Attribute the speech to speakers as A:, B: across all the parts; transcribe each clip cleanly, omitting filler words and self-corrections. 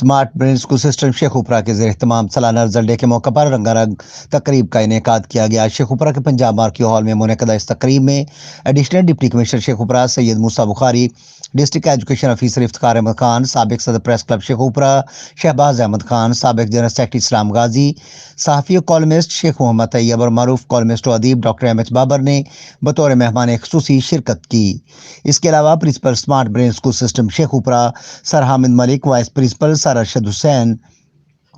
A: Smart brain school system Sheikhupura کے زیر اہتمام سالانہ رزلٹ ڈے کے موقع پر رنگا رنگ تقریب کا انعقاد کیا گیا۔ شیخوپورہ کے پنجاب مارکیو ہال میں منعقدہ اس تقریب میں additional deputy commissioner Sheikhupura Syed Musa Bukhari, district education officer Iftikhar Ahmad Khan, سابق صدر پریس کلب شیخوپورہ شہباز احمد خان، سابق جنرل سیکرٹری اسلام غازی، صحافی و کالمسٹ شیخ محمد طیب اور معروف کالمسٹ و ادیب ڈاکٹر ایم بابر نے بطور مہمان خصوصی شرکت کی۔ اس کے علاوہ principal smart brain school system Sheikhupura sir Hamid Malik, vice principal sir Arshad Hussain,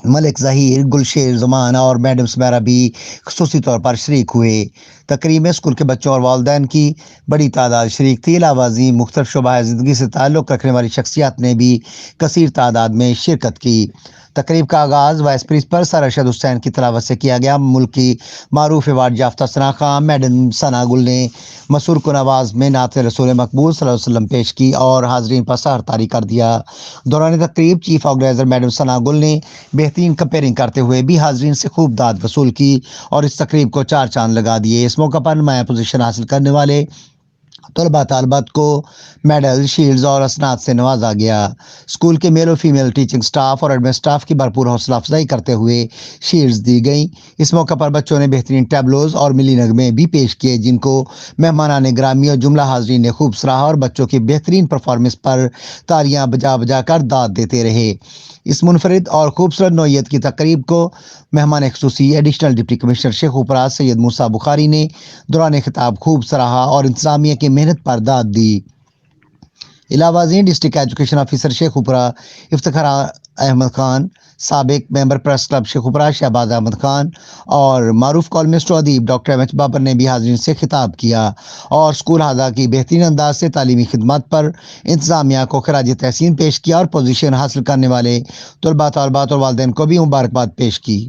A: Malik Zaheer, Gulsher Zaman اور میڈم سمیرہ بھی خصوصی طور پر شریک ہوئے۔ تقریب میں اسکول کے بچوں اور والدین کی بڑی تعداد شریک تھی۔ علاوہ ازیں مختلف شعبہ زندگی سے تعلق رکھنے والی شخصیات نے بھی کثیر تعداد میں شرکت کی۔ تقریب کا آغاز وائس پرنسپل سر ارشد حسین کی تلاوت سے کیا گیا۔ ملک کی معروف ایوارڈ یافتہ ثنا خان میڈم ثنا گل نے مسرور کن آواز میں نعت رسول مقبول صلی اللہ علیہ وسلم پیش کی اور حاضرین پر سحر طاری کر دیا۔ دوران تقریب چیف آرگنائزر میڈم ثنا گل نے بہترین کمپیئرنگ کرتے ہوئے بھی حاضرین سے خوب داد وصول کی اور اس تقریب کو چار چاند لگا دیے۔ اس موقع پر نمایاں پوزیشن حاصل کرنے والے طلباء طالبات کو میڈل، شیلڈز اور اسناد سے نوازا گیا۔ اسکول کے میل و فیمیل ٹیچنگ سٹاف اور ایڈمن سٹاف کی بھرپور حوصلہ افزائی کرتے ہوئے شیلڈز دی گئیں۔ اس موقع پر بچوں نے بہترین ٹیبلوز اور ملی نغمے بھی پیش کیے جن کو مہمانان گرامی اور جملہ حاضرین نے خوب سراہا اور بچوں کی بہترین پرفارمنس پر تالیاں بجا کر داد دیتے رہے۔ اس منفرد اور خوبصورت نوعیت کی تقریب کو مہمان خصوصی additional deputy commissioner Sheikhupura Syed Musa بخاری نے دوران خطاب خوب سراہا اور انتظامیہ کی محنت پر داد دی۔ علاوہ ازیں district education officer Sheikhupura Iftikhar Ahmad Khan, سابق member press club Sheikhupura Shahbaz Ahmad Khan اور معروف کالمسٹ و ادیب ڈاکٹر ایم بابر نے بھی حاضرین سے خطاب کیا اور اسکول ہادہ کی بہترین انداز سے تعلیمی خدمات پر انتظامیہ کو خراج تحسین پیش کیا اور پوزیشن حاصل کرنے والے طلباء طالبات اور والدین کو بھی مبارکباد پیش کی۔